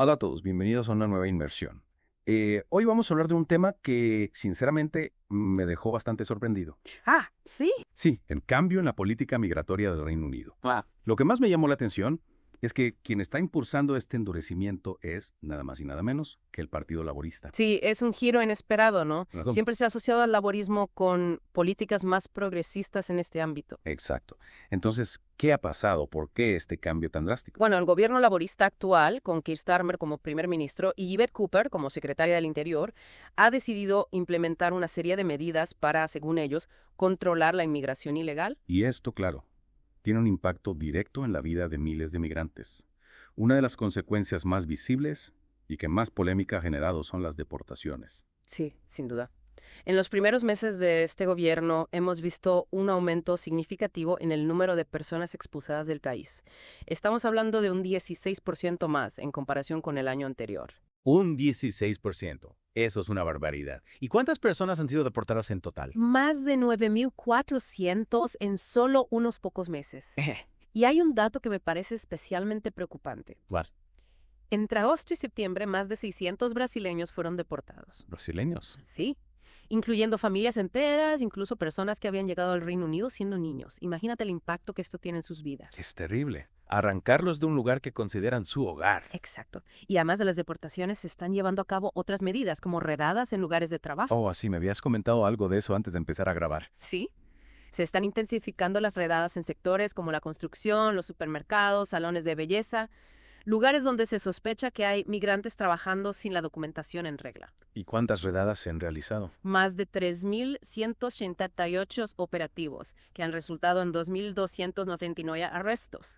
Hola a todos, bienvenidos a una nueva inmersión. Hoy vamos a hablar de un tema que, sinceramente, me dejó bastante sorprendido. Ah, sí. Sí, el cambio en la política migratoria del Reino Unido. Ah, Lo que más me llamó la atención es que quien está impulsando este endurecimiento es, nada más y nada menos, que el Partido Laborista. Sí, es un giro inesperado, ¿no? Razón. Siempre se ha asociado al laborismo con políticas más progresistas en este ámbito. Exacto. Entonces, ¿qué ha pasado? ¿Por qué este cambio tan drástico? Bueno, el gobierno laborista actual, con Keir Starmer como primer ministro y Yvette Cooper como secretaria del Interior, ha decidido implementar una serie de medidas para, según ellos, controlar la inmigración ilegal. Y esto, claro, tiene un impacto directo en la vida de miles de migrantes. Una de las consecuencias más visibles y que más polémica ha generado son las deportaciones. Sí, sin duda. En los primeros meses de este gobierno hemos visto un aumento significativo en el número de personas expulsadas del país. Estamos hablando de un 16% más en comparación con el año anterior. Un 16%. Eso es una barbaridad. ¿Y cuántas personas han sido deportadas en total? Más de 9.400 en solo unos pocos meses. Y hay un dato que me parece especialmente preocupante. ¿Cuál? Entre agosto y septiembre, más de 600 brasileños fueron deportados. Brasileños. Sí, incluyendo familias enteras, incluso personas que habían llegado al Reino Unido siendo niños. Imagínate el impacto que esto tiene en sus vidas. Es terrible. Arrancarlos de un lugar que consideran su hogar. Exacto. Y además de las deportaciones, se están llevando a cabo otras medidas, como redadas en lugares de trabajo. Oh, sí, me habías comentado algo de eso antes de empezar a grabar. Sí. Se están intensificando las redadas en sectores como la construcción, los supermercados, salones de belleza, lugares donde se sospecha que hay migrantes trabajando sin la documentación en regla. ¿Y cuántas redadas se han realizado? Más de 3.188 operativos, que han resultado en 2.299 arrestos.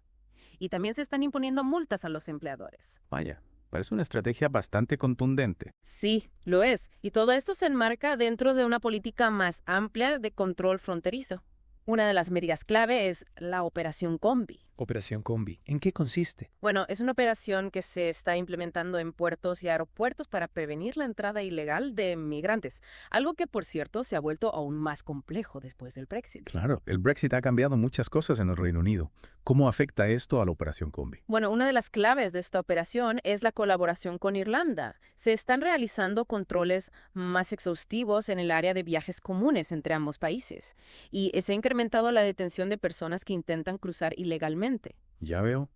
Y también se están imponiendo multas a los empleadores. Vaya, parece una estrategia bastante contundente. Sí, lo es. Y todo esto se enmarca dentro de una política más amplia de control fronterizo. Una de las medidas clave es la Operación Combi. Operación Combi. ¿En qué consiste? Bueno, es una operación que se está implementando en puertos y aeropuertos para prevenir la entrada ilegal de migrantes, algo que, por cierto, se ha vuelto aún más complejo después del Brexit. Claro, el Brexit ha cambiado muchas cosas en el Reino Unido. ¿Cómo afecta esto a la Operación Combi? Bueno, una de las claves de esta operación es la colaboración con Irlanda. Se están realizando controles más exhaustivos en el área de viajes comunes entre ambos países y se ha incrementado la detención de personas que intentan cruzar ilegalmente. Ya veo.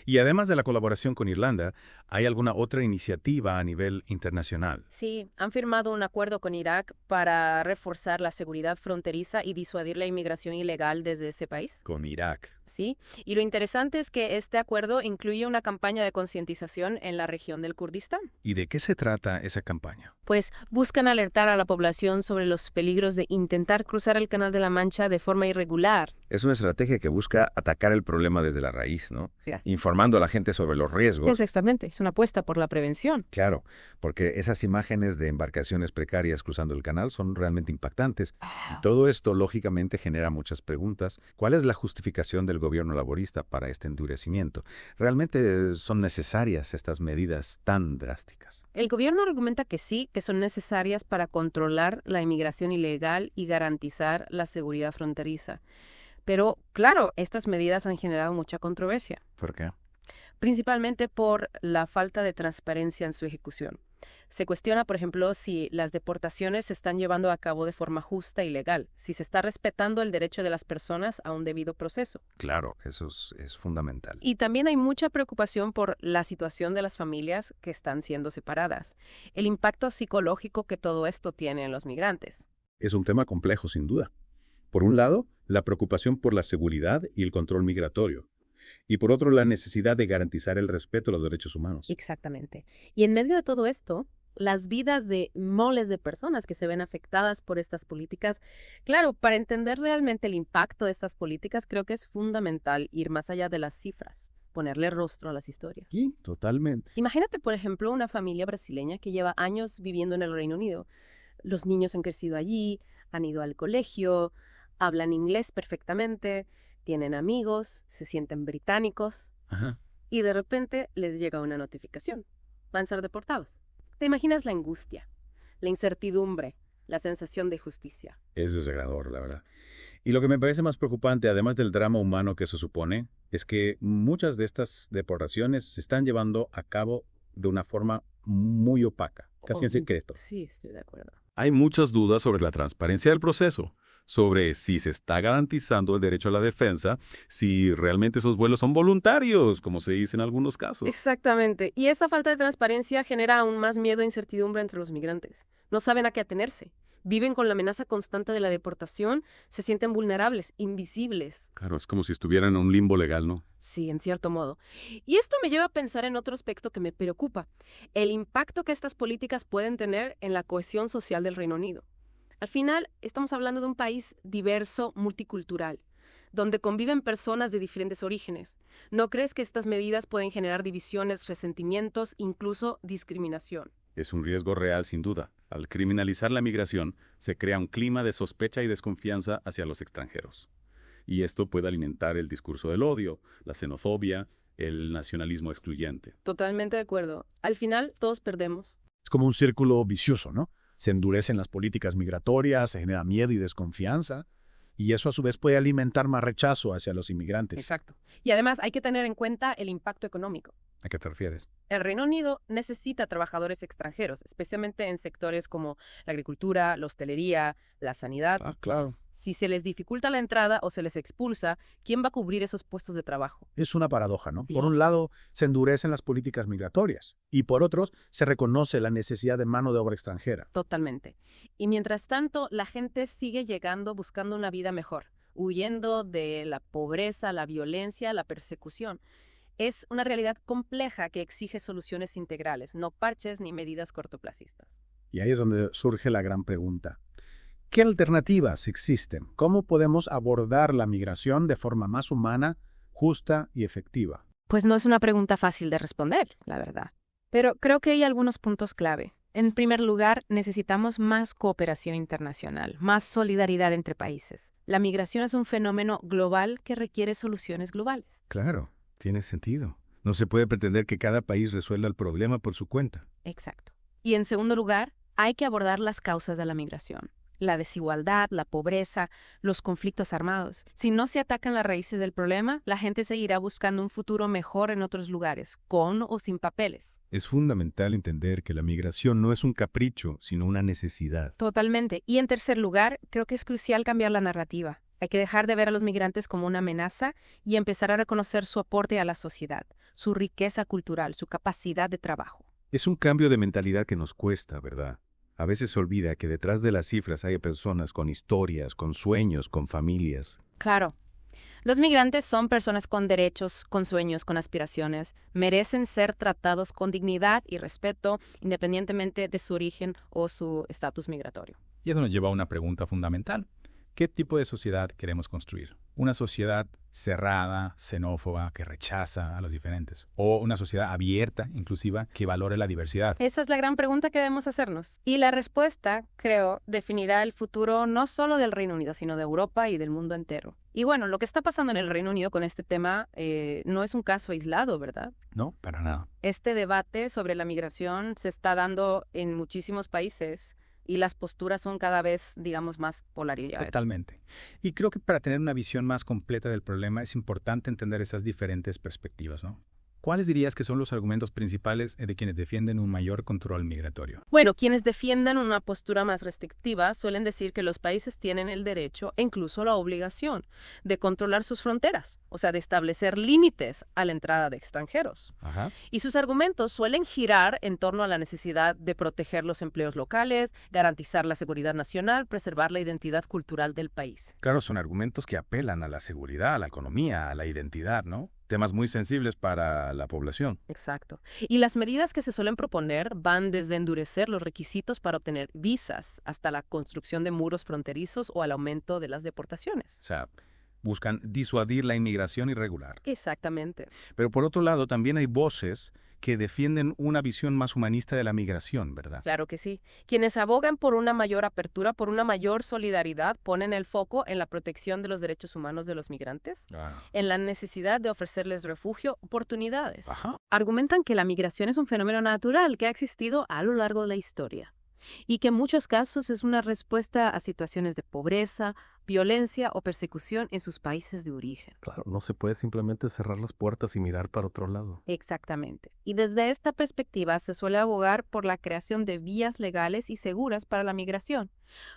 Y además de la colaboración con Irlanda, ¿hay alguna otra iniciativa a nivel internacional? Sí, han firmado un acuerdo con Irak para reforzar la seguridad fronteriza y disuadir la inmigración ilegal desde ese país. Con Irak. Sí, y lo interesante es que este acuerdo incluye una campaña de concientización en la región del Kurdistán. ¿Y de qué se trata esa campaña? Pues buscan alertar a la población sobre los peligros de intentar cruzar el Canal de la Mancha de forma irregular. Es una estrategia que busca atacar el problema desde la raíz, ¿no? Ya. Informando a la gente sobre los riesgos. Exactamente, es una apuesta por la prevención. Claro, porque esas imágenes de embarcaciones precarias cruzando el canal son realmente impactantes. Y todo esto, lógicamente, genera muchas preguntas. ¿Cuál es la justificación del gobierno laborista para este endurecimiento? ¿Realmente son necesarias estas medidas tan drásticas? El gobierno argumenta que sí, que son necesarias para controlar la inmigración ilegal y garantizar la seguridad fronteriza. Pero, claro, estas medidas han generado mucha controversia, ¿Por qué? principalmente por la falta de transparencia en su ejecución. Se cuestiona, por ejemplo, si las deportaciones se están llevando a cabo de forma justa y legal, si se está respetando el derecho de las personas a un debido proceso. Claro, eso es fundamental. Y también hay mucha preocupación por la situación de las familias que están siendo separadas, el impacto psicológico que todo esto tiene en los migrantes. Es un tema complejo, sin duda. Por un lado, la preocupación por la seguridad y el control migratorio. Y por otro, la necesidad de garantizar el respeto a los derechos humanos. Exactamente. Y en medio de todo esto, las vidas de miles de personas que se ven afectadas por estas políticas, claro, para entender realmente el impacto de estas políticas, creo que es fundamental ir más allá de las cifras, ponerle rostro a las historias. Sí, totalmente. Imagínate, por ejemplo, una familia brasileña que lleva años viviendo en el Reino Unido. Los niños han crecido allí, han ido al colegio, hablan inglés perfectamente, tienen amigos, se sienten británicos Ajá. y de repente les llega una notificación. Van a ser deportados. ¿Te imaginas la angustia, la incertidumbre, la sensación de justicia? Es desagradable, la verdad. Y lo que me parece más preocupante, además del drama humano que eso supone, es que muchas de estas deportaciones se están llevando a cabo de una forma muy opaca, casi en secreto. Sí, estoy de acuerdo. Hay muchas dudas sobre la transparencia del proceso, sobre si se está garantizando el derecho a la defensa, si realmente esos vuelos son voluntarios, como se dice en algunos casos. Exactamente. Y esa falta de transparencia genera aún más miedo e incertidumbre entre los migrantes. No saben a qué atenerse. Viven con la amenaza constante de la deportación, se sienten vulnerables, invisibles. Claro, es como si estuvieran en un limbo legal, ¿no? Sí, en cierto modo. Y esto me lleva a pensar en otro aspecto que me preocupa, el impacto que estas políticas pueden tener en la cohesión social del Reino Unido. Al final, estamos hablando de un país diverso, multicultural, donde conviven personas de diferentes orígenes. ¿No crees que estas medidas pueden generar divisiones, resentimientos, incluso discriminación? Es un riesgo real, sin duda. Al criminalizar la migración, se crea un clima de sospecha y desconfianza hacia los extranjeros. Y esto puede alimentar el discurso del odio, la xenofobia, el nacionalismo excluyente. Totalmente de acuerdo. Al final, todos perdemos. Es como un círculo vicioso, ¿no? Se endurecen las políticas migratorias, se genera miedo y desconfianza, y eso a su vez puede alimentar más rechazo hacia los inmigrantes. Exacto. Y además hay que tener en cuenta el impacto económico. ¿A qué te refieres? El Reino Unido necesita trabajadores extranjeros, especialmente en sectores como la agricultura, la hostelería, la sanidad. Ah, claro. Si se les dificulta la entrada o se les expulsa, ¿quién va a cubrir esos puestos de trabajo? Es una paradoja, ¿no? Por un lado, se endurecen las políticas migratorias, y por otros, se reconoce la necesidad de mano de obra extranjera. Totalmente. Y mientras tanto, la gente sigue llegando buscando una vida mejor, huyendo de la pobreza, la violencia, la persecución. Es una realidad compleja que exige soluciones integrales, no parches ni medidas cortoplacistas. Y ahí es donde surge la gran pregunta. ¿Qué alternativas existen? ¿Cómo podemos abordar la migración de forma más humana, justa y efectiva? Pues no es una pregunta fácil de responder, la verdad. Pero creo que hay algunos puntos clave. En primer lugar, necesitamos más cooperación internacional, más solidaridad entre países. La migración es un fenómeno global que requiere soluciones globales. Claro, tiene sentido. No se puede pretender que cada país resuelva el problema por su cuenta. Exacto. Y en segundo lugar, hay que abordar las causas de la migración. La desigualdad, la pobreza, los conflictos armados. Si no se atacan las raíces del problema, la gente seguirá buscando un futuro mejor en otros lugares, con o sin papeles. Es fundamental entender que la migración no es un capricho, sino una necesidad. Totalmente. Y en tercer lugar, creo que es crucial cambiar la narrativa. Hay que dejar de ver a los migrantes como una amenaza y empezar a reconocer su aporte a la sociedad, su riqueza cultural, su capacidad de trabajo. Es un cambio de mentalidad que nos cuesta, ¿verdad? A veces se olvida que detrás de las cifras hay personas con historias, con sueños, con familias. Claro. Los migrantes son personas con derechos, con sueños, con aspiraciones. Merecen ser tratados con dignidad y respeto, independientemente de su origen o su estatus migratorio. Y eso nos lleva a una pregunta fundamental. ¿Qué tipo de sociedad queremos construir? ¿Una sociedad cerrada, xenófoba, que rechaza a los diferentes? ¿O una sociedad abierta, inclusiva, que valore la diversidad? Esa es la gran pregunta que debemos hacernos. Y la respuesta, creo, definirá el futuro no solo del Reino Unido, sino de Europa y del mundo entero. Y bueno, lo que está pasando en el Reino Unido con este tema no es un caso aislado, ¿verdad? No, para nada. Este debate sobre la migración se está dando en muchísimos países. Y las posturas son cada vez, digamos, más polarizadas. Totalmente. Y creo que para tener una visión más completa del problema es importante entender esas diferentes perspectivas, ¿no? ¿Cuáles dirías que son los argumentos principales de quienes defienden un mayor control migratorio? Bueno, quienes defiendan una postura más restrictiva suelen decir que los países tienen el derecho e incluso la obligación de controlar sus fronteras, o sea, de establecer límites a la entrada de extranjeros. Ajá. Y sus argumentos suelen girar en torno a la necesidad de proteger los empleos locales, garantizar la seguridad nacional, preservar la identidad cultural del país. Claro, son argumentos que apelan a la seguridad, a la economía, a la identidad, ¿no? Temas muy sensibles para la población. Exacto. Y las medidas que se suelen proponer van desde endurecer los requisitos para obtener visas hasta la construcción de muros fronterizos o al aumento de las deportaciones. O sea, buscan disuadir la inmigración irregular. Exactamente. Pero por otro lado, también hay voces que defienden una visión más humanista de la migración, ¿verdad? Claro que sí. Quienes abogan por una mayor apertura, por una mayor solidaridad, ponen el foco en la protección de los derechos humanos de los migrantes, en la necesidad de ofrecerles refugio, oportunidades. Ajá. Argumentan que la migración es un fenómeno natural que ha existido a lo largo de la historia y que en muchos casos es una respuesta a situaciones de pobreza, violencia o persecución en sus países de origen. Claro, no se puede simplemente cerrar las puertas y mirar para otro lado. Exactamente. Y desde esta perspectiva se suele abogar por la creación de vías legales y seguras para la migración,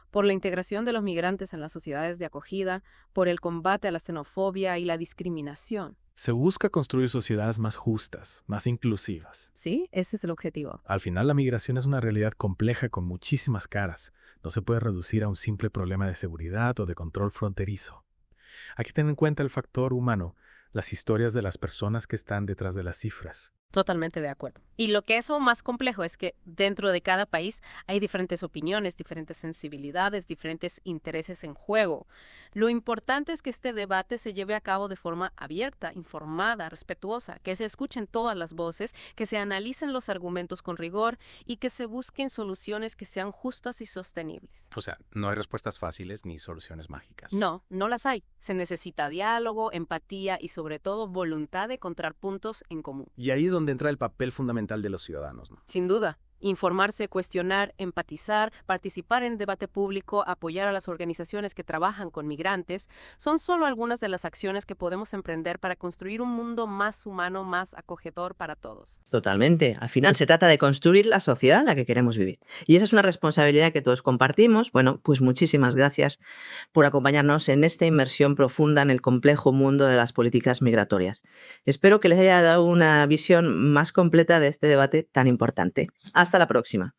por la integración de los migrantes en las sociedades de acogida, por el combate a la xenofobia y la discriminación. Se busca construir sociedades más justas, más inclusivas. Sí, ese es el objetivo. Al final, la migración es una realidad compleja con muchísimas caras. No se puede reducir a un simple problema de seguridad o de control fronterizo. Hay que tener en cuenta el factor humano, las historias de las personas que están detrás de las cifras. Totalmente de acuerdo. Y lo que es aún más complejo es que dentro de cada país hay diferentes opiniones, diferentes sensibilidades, diferentes intereses en juego. Lo importante es que este debate se lleve a cabo de forma abierta, informada, respetuosa, que se escuchen todas las voces, que se analicen los argumentos con rigor y que se busquen soluciones que sean justas y sostenibles. O sea, no hay respuestas fáciles ni soluciones mágicas. No, no las hay. Se necesita diálogo, empatía y sobre todo voluntad de encontrar puntos en común. Y ahí es donde entra el papel fundamental de los ciudadanos, ¿no? Sin duda. Informarse, cuestionar, empatizar, participar en el debate público, apoyar a las organizaciones que trabajan con migrantes, son solo algunas de las acciones que podemos emprender para construir un mundo más humano, más acogedor para todos. Totalmente. Al final se trata de construir la sociedad en la que queremos vivir. Y esa es una responsabilidad que todos compartimos. Bueno, pues muchísimas gracias por acompañarnos en esta inmersión profunda en el complejo mundo de las políticas migratorias. Espero que les haya dado una visión más completa de este debate tan importante. Hasta la próxima.